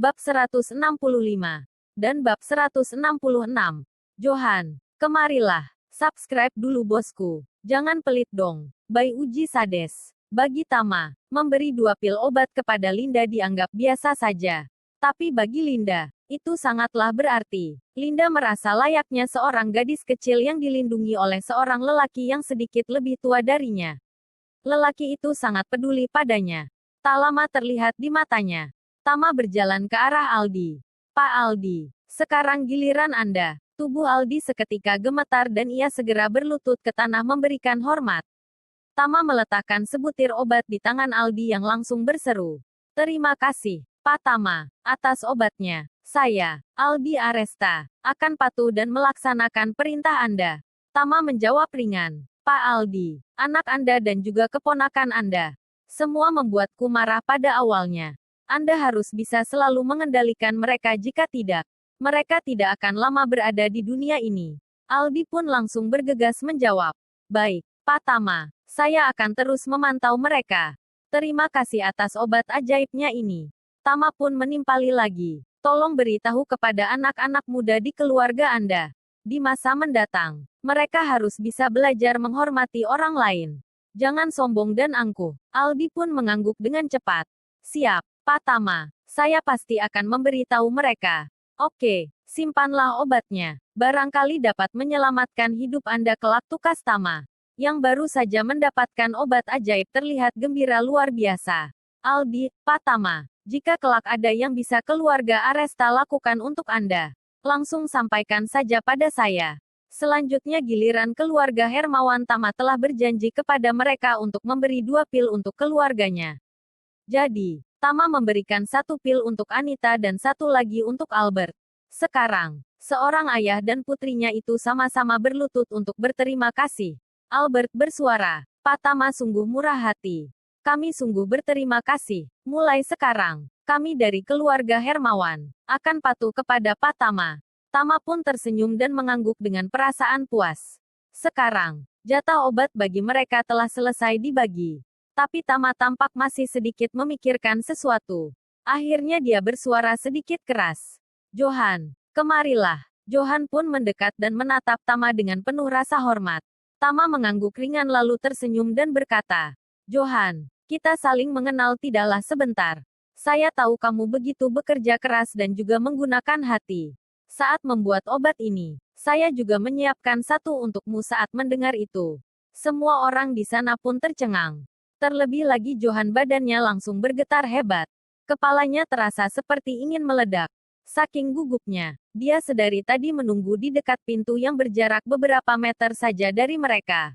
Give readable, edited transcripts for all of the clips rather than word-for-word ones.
Bab 165 dan bab 166. Johan, kemarilah. Subscribe dulu bosku. Jangan pelit dong. By Uji Sades. Bagi Tama, memberi 2 pil obat kepada Linda dianggap biasa saja. Tapi bagi Linda, itu sangatlah berarti. Linda merasa layaknya seorang gadis kecil yang dilindungi oleh seorang lelaki yang sedikit lebih tua darinya. Lelaki itu sangat peduli padanya. Tak lama terlihat di matanya. Tama berjalan ke arah Aldi. Pak Aldi, sekarang giliran Anda. Tubuh Aldi seketika gemetar dan ia segera berlutut ke tanah memberikan hormat. Tama meletakkan sebutir obat di tangan Aldi yang langsung berseru. Terima kasih, Pak Tama, atas obatnya. Saya, Aldi Aresta, akan patuh dan melaksanakan perintah Anda. Tama menjawab ringan. Pak Aldi, anak Anda dan juga keponakan Anda. Semua membuatku marah pada awalnya. Anda harus bisa selalu mengendalikan mereka jika tidak. Mereka tidak akan lama berada di dunia ini. Aldi pun langsung bergegas menjawab. Baik, Pak Tama, saya akan terus memantau mereka. Terima kasih atas obat ajaibnya ini. Tama pun menimpali lagi. Tolong beritahu kepada anak-anak muda di keluarga Anda. Di masa mendatang, mereka harus bisa belajar menghormati orang lain. Jangan sombong dan angkuh. Aldi pun mengangguk dengan cepat. Siap, Pak Tama. Saya pasti akan memberitahu mereka. Oke, simpanlah obatnya. Barangkali dapat menyelamatkan hidup Anda kelak, tukas Tama. Yang baru saja mendapatkan obat ajaib terlihat gembira luar biasa. Aldi, Pak Tama, jika kelak ada yang bisa keluarga Aresta lakukan untuk Anda, langsung sampaikan saja pada saya. Selanjutnya giliran keluarga Hermawan. Tama telah berjanji kepada mereka untuk memberi 2 pil untuk keluarganya. Jadi, Tama memberikan 1 pil untuk Anita dan 1 lagi untuk Albert. Sekarang, seorang ayah dan putrinya itu sama-sama berlutut untuk berterima kasih. Albert bersuara, Pak Tama sungguh murah hati. Kami sungguh berterima kasih. Mulai sekarang, kami dari keluarga Hermawan akan patuh kepada Pak Tama. Tama pun tersenyum dan mengangguk dengan perasaan puas. Sekarang, jatah obat bagi mereka telah selesai dibagi. Tapi Tama tampak masih sedikit memikirkan sesuatu. Akhirnya dia bersuara sedikit keras. Johan, kemarilah. Johan pun mendekat dan menatap Tama dengan penuh rasa hormat. Tama mengangguk ringan lalu tersenyum dan berkata, Johan, kita saling mengenal tidaklah sebentar. Saya tahu kamu begitu bekerja keras dan juga menggunakan hati. Saat membuat obat ini, saya juga menyiapkan 1 untukmu. Saat mendengar itu, semua orang di sana pun tercengang. Terlebih lagi Johan, badannya langsung bergetar hebat. Kepalanya terasa seperti ingin meledak. Saking gugupnya, dia sedari tadi menunggu di dekat pintu yang berjarak beberapa meter saja dari mereka.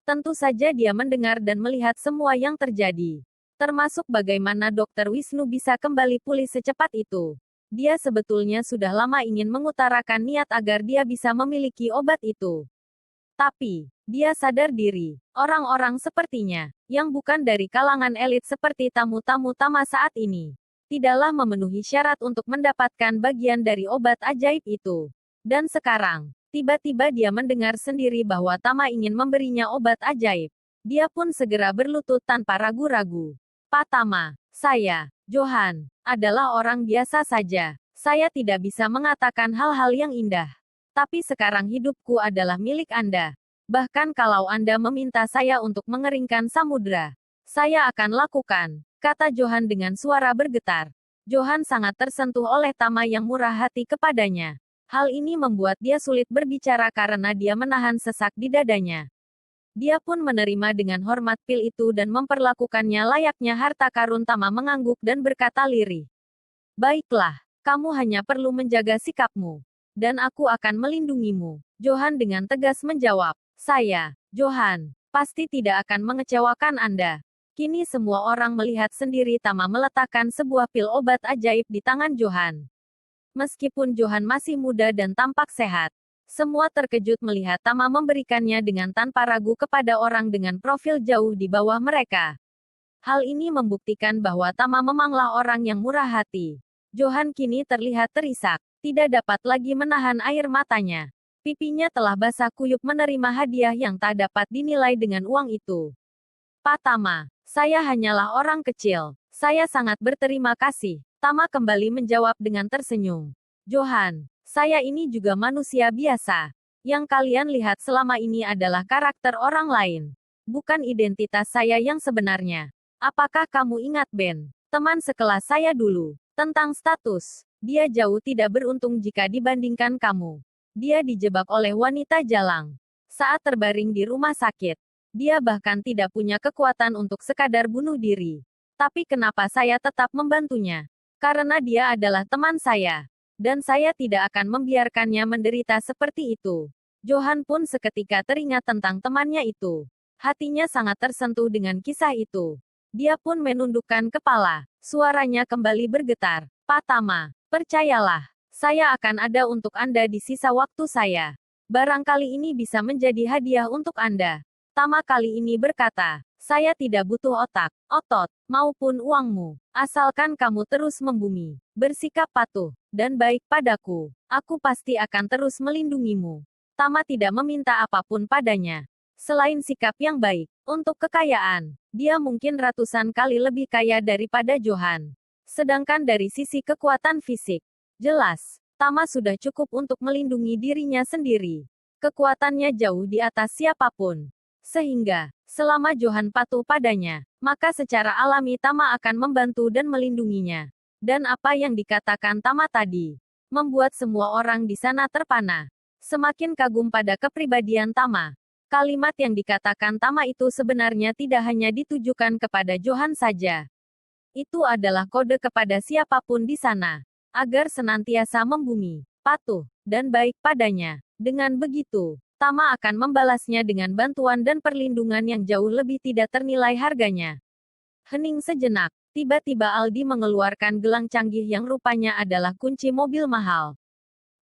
Tentu saja dia mendengar dan melihat semua yang terjadi. Termasuk bagaimana Dr. Wisnu bisa kembali pulih secepat itu. Dia sebetulnya sudah lama ingin mengutarakan niat agar dia bisa memiliki obat itu. Tapi, dia sadar diri, orang-orang sepertinya, yang bukan dari kalangan elit seperti tamu-tamu Tama saat ini, tidaklah memenuhi syarat untuk mendapatkan bagian dari obat ajaib itu. Dan sekarang, tiba-tiba dia mendengar sendiri bahwa Tama ingin memberinya obat ajaib. Dia pun segera berlutut tanpa ragu-ragu. Pak Tama, saya, Johan, adalah orang biasa saja. Saya tidak bisa mengatakan hal-hal yang indah. Tapi sekarang hidupku adalah milik Anda. Bahkan kalau Anda meminta saya untuk mengeringkan samudra, saya akan lakukan, kata Johan dengan suara bergetar. Johan sangat tersentuh oleh Tama yang murah hati kepadanya. Hal ini membuat dia sulit berbicara karena dia menahan sesak di dadanya. Dia pun menerima dengan hormat pil itu dan memperlakukannya layaknya harta karun. Tama mengangguk dan berkata lirih. Baiklah, kamu hanya perlu menjaga sikapmu. Dan aku akan melindungimu. Johan dengan tegas menjawab. Saya, Johan, pasti tidak akan mengecewakan Anda. Kini semua orang melihat sendiri Tama meletakkan sebuah pil obat ajaib di tangan Johan. Meskipun Johan masih muda dan tampak sehat, semua terkejut melihat Tama memberikannya dengan tanpa ragu kepada orang dengan profil jauh di bawah mereka. Hal ini membuktikan bahwa Tama memanglah orang yang murah hati. Johan kini terlihat terisak. Tidak dapat lagi menahan air matanya. Pipinya telah basah kuyup menerima hadiah yang tak dapat dinilai dengan uang itu. Pak Tama, saya hanyalah orang kecil. Saya sangat berterima kasih. Tama kembali menjawab dengan tersenyum. Johan, saya ini juga manusia biasa. Yang kalian lihat selama ini adalah karakter orang lain. Bukan identitas saya yang sebenarnya. Apakah kamu ingat Ben? Teman sekelas saya dulu. Tentang status. Dia jauh tidak beruntung jika dibandingkan kamu. Dia dijebak oleh wanita jalang. Saat terbaring di rumah sakit. Dia bahkan tidak punya kekuatan untuk sekadar bunuh diri. Tapi kenapa saya tetap membantunya? Karena dia adalah teman saya. Dan saya tidak akan membiarkannya menderita seperti itu. Johan pun seketika teringat tentang temannya itu. Hatinya sangat tersentuh dengan kisah itu. Dia pun menundukkan kepala. Suaranya kembali bergetar. Pak Tama, percayalah. Saya akan ada untuk Anda di sisa waktu saya. Barangkali ini bisa menjadi hadiah untuk Anda. Tama kali ini berkata, saya tidak butuh otak, otot, maupun uangmu. Asalkan kamu terus membumi, bersikap patuh, dan baik padaku. Aku pasti akan terus melindungimu. Tama tidak meminta apapun padanya. Selain sikap yang baik, untuk kekayaan, dia mungkin ratusan kali lebih kaya daripada Johan. Sedangkan dari sisi kekuatan fisik, jelas, Tama sudah cukup untuk melindungi dirinya sendiri. Kekuatannya jauh di atas siapapun. Sehingga, selama Johan patuh padanya, maka secara alami Tama akan membantu dan melindunginya. Dan apa yang dikatakan Tama tadi, membuat semua orang di sana terpana. Semakin kagum pada kepribadian Tama. Kalimat yang dikatakan Tama itu sebenarnya tidak hanya ditujukan kepada Johan saja. Itu adalah kode kepada siapapun di sana. Agar senantiasa membumi, patuh, dan baik padanya. Dengan begitu, Tama akan membalasnya dengan bantuan dan perlindungan yang jauh lebih tidak ternilai harganya. Hening sejenak, tiba-tiba Aldi mengeluarkan gelang canggih yang rupanya adalah kunci mobil mahal.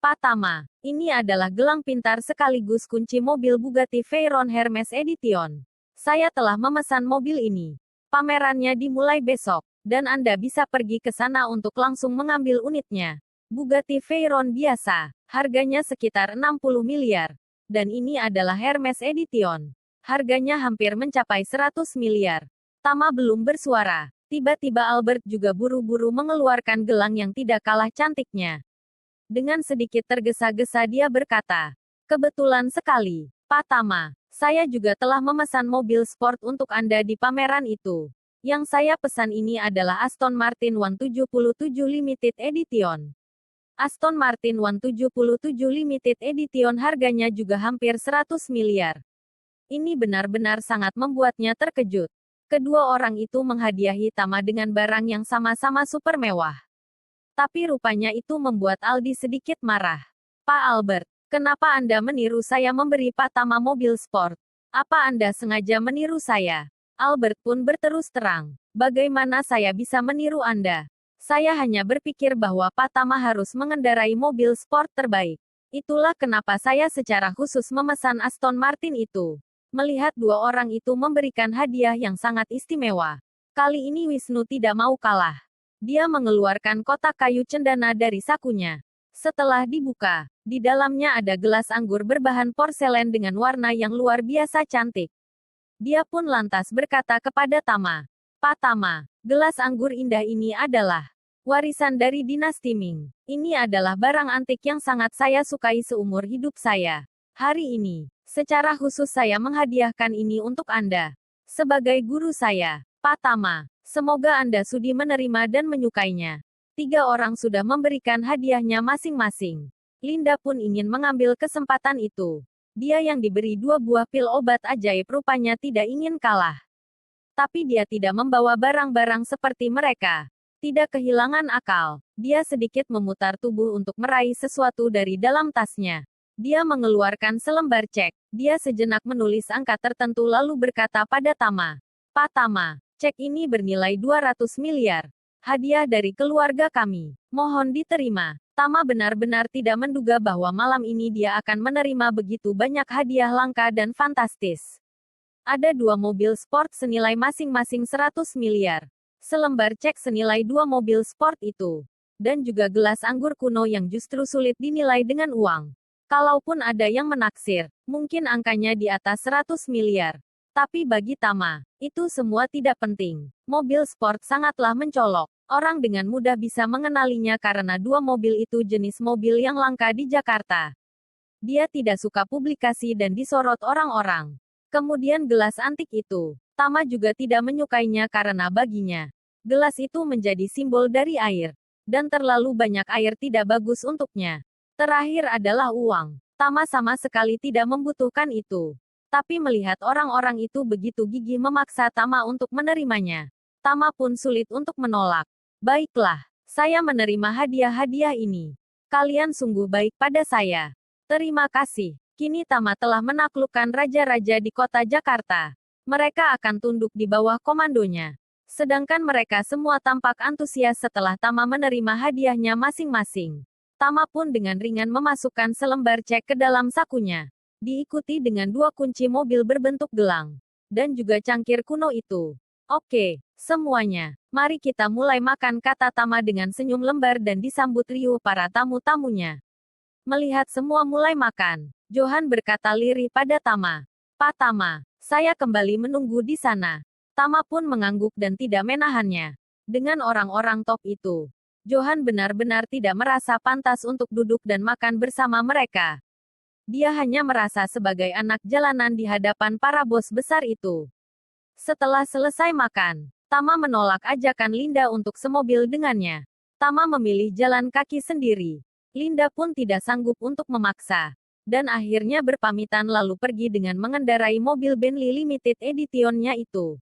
Pak Tama, ini adalah gelang pintar sekaligus kunci mobil Bugatti Veyron Hermes Edition. Saya telah memesan mobil ini. Pamerannya dimulai besok, dan Anda bisa pergi ke sana untuk langsung mengambil unitnya. Bugatti Veyron biasa, harganya sekitar 60 miliar. Dan ini adalah Hermes Edition. Harganya hampir mencapai 100 miliar. Tama belum bersuara. Tiba-tiba Albert juga buru-buru mengeluarkan gelang yang tidak kalah cantiknya. Dengan sedikit tergesa-gesa dia berkata, kebetulan sekali, Pak Tama, saya juga telah memesan mobil sport untuk Anda di pameran itu. Yang saya pesan ini adalah Aston Martin 177 Limited Edition. Aston Martin 177 Limited Edition harganya juga hampir 100 miliar. Ini benar-benar sangat membuatnya terkejut. Kedua orang itu menghadiahi Tama dengan barang yang sama-sama super mewah. Tapi rupanya itu membuat Aldi sedikit marah. Pak Albert, kenapa Anda meniru saya memberi Pak Tama mobil sport? Apa Anda sengaja meniru saya? Albert pun berterus terang. Bagaimana saya bisa meniru Anda? Saya hanya berpikir bahwa Pak Tama harus mengendarai mobil sport terbaik. Itulah kenapa saya secara khusus memesan Aston Martin itu. Melihat dua orang itu memberikan hadiah yang sangat istimewa. Kali ini Wisnu tidak mau kalah. Dia mengeluarkan kotak kayu cendana dari sakunya. Setelah dibuka, di dalamnya ada gelas anggur berbahan porselen dengan warna yang luar biasa cantik. Dia pun lantas berkata kepada Tama, Pak Tama, gelas anggur indah ini adalah warisan dari dinasti Ming. Ini adalah barang antik yang sangat saya sukai seumur hidup saya. Hari ini, secara khusus saya menghadiahkan ini untuk Anda. Sebagai guru saya, Pak Tama, semoga Anda sudi menerima dan menyukainya. 3 orang sudah memberikan hadiahnya masing-masing. Linda pun ingin mengambil kesempatan itu. Dia yang diberi 2 buah pil obat ajaib rupanya tidak ingin kalah. Tapi dia tidak membawa barang-barang seperti mereka. Tidak kehilangan akal. Dia sedikit memutar tubuh untuk meraih sesuatu dari dalam tasnya. Dia mengeluarkan selembar cek. Dia sejenak menulis angka tertentu lalu berkata pada Tama, Pak Tama, cek ini bernilai 200 miliar. Hadiah dari keluarga kami. Mohon diterima. Tama benar-benar tidak menduga bahwa malam ini dia akan menerima begitu banyak hadiah langka dan fantastis. Ada 2 mobil sport senilai masing-masing 100 miliar. Selembar cek senilai 2 mobil sport itu. Dan juga gelas anggur kuno yang justru sulit dinilai dengan uang. Kalaupun ada yang menaksir, mungkin angkanya di atas 100 miliar. Tapi bagi Tama, itu semua tidak penting. Mobil sport sangatlah mencolok. Orang dengan mudah bisa mengenalinya karena dua mobil itu jenis mobil yang langka di Jakarta. Dia tidak suka publikasi dan disorot orang-orang. Kemudian gelas antik itu. Tama juga tidak menyukainya karena baginya, gelas itu menjadi simbol dari air. Dan terlalu banyak air tidak bagus untuknya. Terakhir adalah uang. Tama sama sekali tidak membutuhkan itu. Tapi melihat orang-orang itu begitu gigih memaksa Tama untuk menerimanya, Tama pun sulit untuk menolak. Baiklah, saya menerima hadiah-hadiah ini. Kalian sungguh baik pada saya. Terima kasih. Kini Tama telah menaklukkan raja-raja di kota Jakarta. Mereka akan tunduk di bawah komandonya. Sedangkan mereka semua tampak antusias setelah Tama menerima hadiahnya masing-masing. Tama pun dengan ringan memasukkan selembar cek ke dalam sakunya. Diikuti dengan dua kunci mobil berbentuk gelang. Dan juga cangkir kuno itu. Oke, semuanya. Mari kita mulai makan, kata Tama dengan senyum lembar dan disambut riuh para tamu-tamunya. Melihat semua mulai makan, Johan berkata lirih pada Tama. Pak Tama, saya kembali menunggu di sana. Tama pun mengangguk dan tidak menahannya. Dengan orang-orang top itu, Johan benar-benar tidak merasa pantas untuk duduk dan makan bersama mereka. Dia hanya merasa sebagai anak jalanan di hadapan para bos besar itu. Setelah selesai makan, Tama menolak ajakan Linda untuk semobil dengannya. Tama memilih jalan kaki sendiri. Linda pun tidak sanggup untuk memaksa. Dan akhirnya berpamitan lalu pergi dengan mengendarai mobil Bentley Limited Edition-nya itu.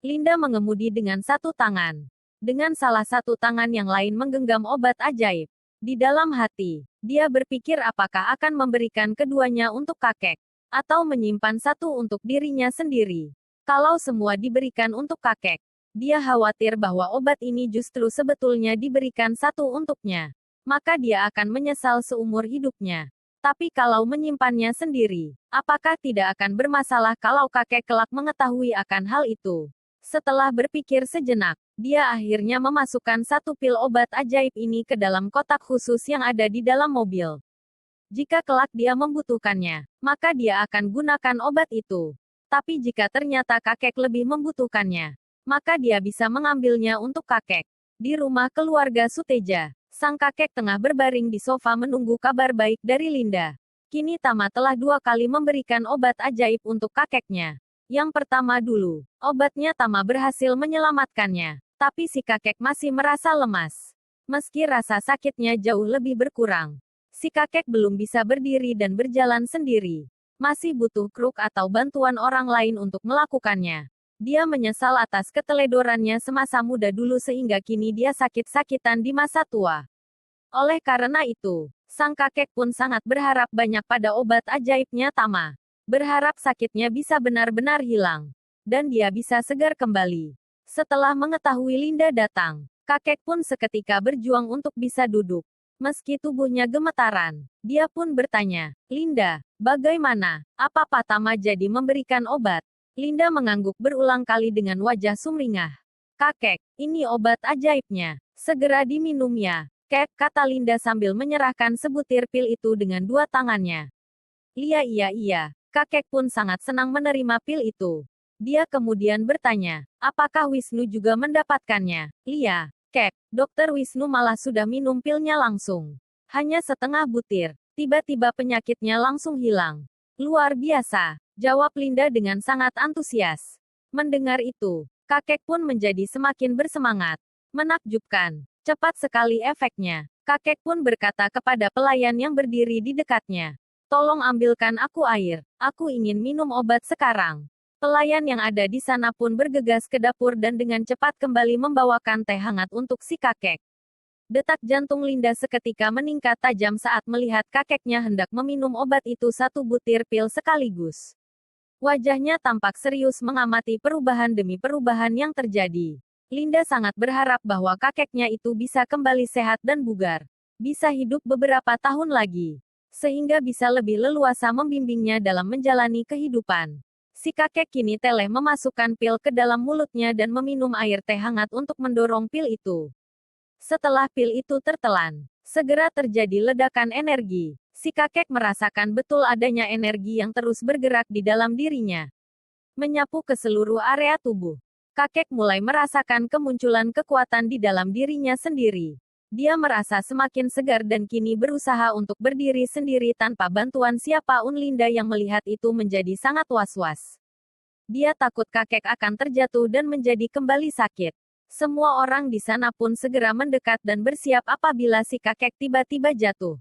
Linda mengemudi dengan satu tangan. Dengan salah satu tangan yang lain menggenggam obat ajaib. Di dalam hati, dia berpikir apakah akan memberikan keduanya untuk kakek. Atau menyimpan satu untuk dirinya sendiri. Kalau semua diberikan untuk kakek, dia khawatir bahwa obat ini justru sebetulnya diberikan satu untuknya. Maka dia akan menyesal seumur hidupnya. Tapi kalau menyimpannya sendiri, apakah tidak akan bermasalah kalau kakek kelak mengetahui akan hal itu? Setelah berpikir sejenak, dia akhirnya memasukkan satu pil obat ajaib ini ke dalam kotak khusus yang ada di dalam mobil. Jika kelak dia membutuhkannya, maka dia akan gunakan obat itu. Tapi jika ternyata kakek lebih membutuhkannya, maka dia bisa mengambilnya untuk kakek. Di rumah keluarga Suteja, sang kakek tengah berbaring di sofa menunggu kabar baik dari Linda. Kini Tama telah 2 kali memberikan obat ajaib untuk kakeknya. Yang pertama dulu, obatnya Tama berhasil menyelamatkannya. Tapi si kakek masih merasa lemas. Meski rasa sakitnya jauh lebih berkurang, si kakek belum bisa berdiri dan berjalan sendiri. Masih butuh kruk atau bantuan orang lain untuk melakukannya. Dia menyesal atas keteledorannya semasa muda dulu sehingga kini dia sakit-sakitan di masa tua. Oleh karena itu, sang kakek pun sangat berharap banyak pada obat ajaibnya Tama. Berharap sakitnya bisa benar-benar hilang. Dan dia bisa segar kembali. Setelah mengetahui Linda datang, kakek pun seketika berjuang untuk bisa duduk. Meski tubuhnya gemetaran, dia pun bertanya, Linda, bagaimana? Apa Pak Tama jadi memberikan obat? Linda mengangguk berulang kali dengan wajah sumringah. Kakek, ini obat ajaibnya. Segera diminum ya. Kek, kata Linda sambil menyerahkan sebutir pil itu dengan 2 tangannya. Iya. Kakek pun sangat senang menerima pil itu. Dia kemudian bertanya, apakah Wisnu juga mendapatkannya? Iya. Kek, Dokter Wisnu malah sudah minum pilnya langsung. Hanya setengah butir. Tiba-tiba penyakitnya langsung hilang. Luar biasa, jawab Linda dengan sangat antusias. Mendengar itu, kakek pun menjadi semakin bersemangat. Menakjubkan, cepat sekali efeknya. Kakek pun berkata kepada pelayan yang berdiri di dekatnya. Tolong ambilkan aku air, aku ingin minum obat sekarang. Pelayan yang ada di sana pun bergegas ke dapur dan dengan cepat kembali membawakan teh hangat untuk si kakek. Detak jantung Linda seketika meningkat tajam saat melihat kakeknya hendak meminum obat itu 1 butir pil sekaligus. Wajahnya tampak serius mengamati perubahan demi perubahan yang terjadi. Linda sangat berharap bahwa kakeknya itu bisa kembali sehat dan bugar. Bisa hidup beberapa tahun lagi. Sehingga bisa lebih leluasa membimbingnya dalam menjalani kehidupan. Si kakek kini teleh memasukkan pil ke dalam mulutnya dan meminum air teh hangat untuk mendorong pil itu. Setelah pil itu tertelan, segera terjadi ledakan energi. Si kakek merasakan betul adanya energi yang terus bergerak di dalam dirinya. Menyapu ke seluruh area tubuh. Kakek mulai merasakan kemunculan kekuatan di dalam dirinya sendiri. Dia merasa semakin segar dan kini berusaha untuk berdiri sendiri tanpa bantuan siapapun. Linda yang melihat itu menjadi sangat was-was. Dia takut kakek akan terjatuh dan menjadi kembali sakit. Semua orang di sana pun segera mendekat dan bersiap apabila si kakek tiba-tiba jatuh.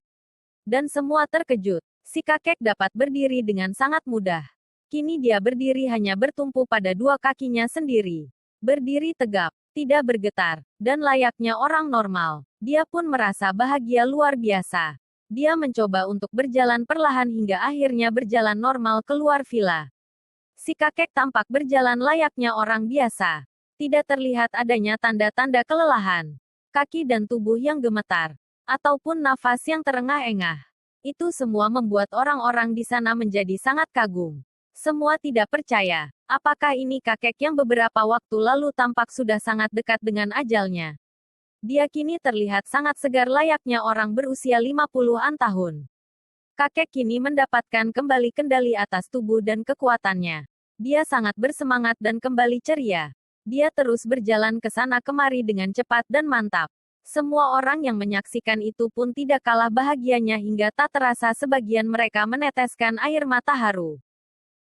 Dan semua terkejut. Si kakek dapat berdiri dengan sangat mudah. Kini dia berdiri hanya bertumpu pada dua kakinya sendiri. Berdiri tegap, tidak bergetar, dan layaknya orang normal. Dia pun merasa bahagia luar biasa. Dia mencoba untuk berjalan perlahan hingga akhirnya berjalan normal keluar villa. Si kakek tampak berjalan layaknya orang biasa. Tidak terlihat adanya tanda-tanda kelelahan, kaki dan tubuh yang gemetar, ataupun nafas yang terengah-engah. Itu semua membuat orang-orang di sana menjadi sangat kagum. Semua tidak percaya, apakah ini kakek yang beberapa waktu lalu tampak sudah sangat dekat dengan ajalnya. Dia kini terlihat sangat segar layaknya orang berusia 50-an tahun. Kakek kini mendapatkan kembali kendali atas tubuh dan kekuatannya. Dia sangat bersemangat dan kembali ceria. Dia terus berjalan ke sana kemari dengan cepat dan mantap. Semua orang yang menyaksikan itu pun tidak kalah bahagianya hingga tak terasa sebagian mereka meneteskan air mata haru.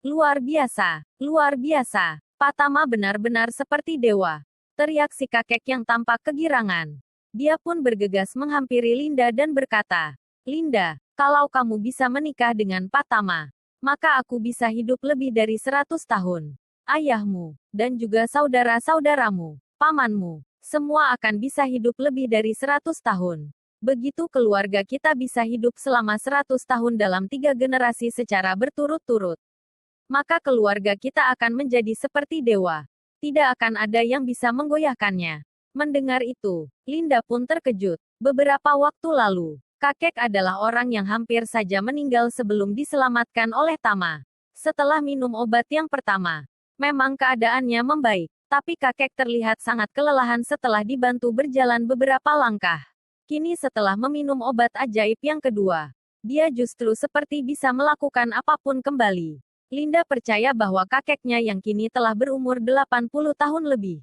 Luar biasa, luar biasa. Pak Tama benar-benar seperti dewa. Teriak si kakek yang tampak kegirangan. Dia pun bergegas menghampiri Linda dan berkata, Linda, kalau kamu bisa menikah dengan Pak Tama, maka aku bisa hidup lebih dari 100 tahun. Ayahmu, dan juga saudara-saudaramu, pamanmu, semua akan bisa hidup lebih dari 100 tahun. Begitu keluarga kita bisa hidup selama 100 tahun dalam 3 generasi secara berturut-turut. Maka keluarga kita akan menjadi seperti dewa. Tidak akan ada yang bisa menggoyahkannya. Mendengar itu, Linda pun terkejut. Beberapa waktu lalu, kakek adalah orang yang hampir saja meninggal sebelum diselamatkan oleh Tama. Setelah minum obat yang pertama, memang keadaannya membaik, tapi kakek terlihat sangat kelelahan setelah dibantu berjalan beberapa langkah. Kini setelah meminum obat ajaib yang kedua, dia justru seperti bisa melakukan apapun kembali. Linda percaya bahwa kakeknya yang kini telah berumur 80 tahun lebih,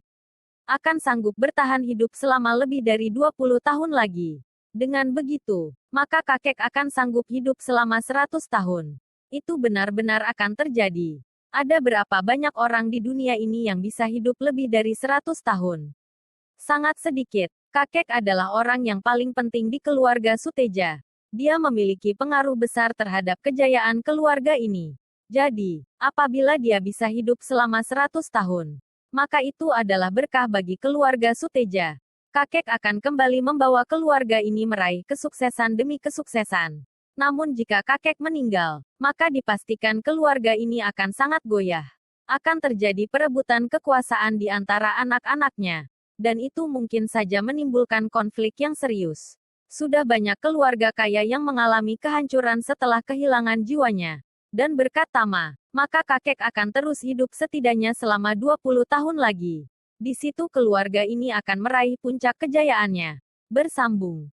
akan sanggup bertahan hidup selama lebih dari 20 tahun lagi. Dengan begitu, maka kakek akan sanggup hidup selama 100 tahun. Itu benar-benar akan terjadi. Ada berapa banyak orang di dunia ini yang bisa hidup lebih dari 100 tahun? Sangat sedikit. Kakek adalah orang yang paling penting di keluarga Suteja. Dia memiliki pengaruh besar terhadap kejayaan keluarga ini. Jadi, apabila dia bisa hidup selama 100 tahun, maka itu adalah berkah bagi keluarga Suteja. Kakek akan kembali membawa keluarga ini meraih kesuksesan demi kesuksesan. Namun jika kakek meninggal, maka dipastikan keluarga ini akan sangat goyah. Akan terjadi perebutan kekuasaan di antara anak-anaknya. Dan itu mungkin saja menimbulkan konflik yang serius. Sudah banyak keluarga kaya yang mengalami kehancuran setelah kehilangan jiwanya. Dan berkat Tama, maka kakek akan terus hidup setidaknya selama 20 tahun lagi. Di situ keluarga ini akan meraih puncak kejayaannya. Bersambung.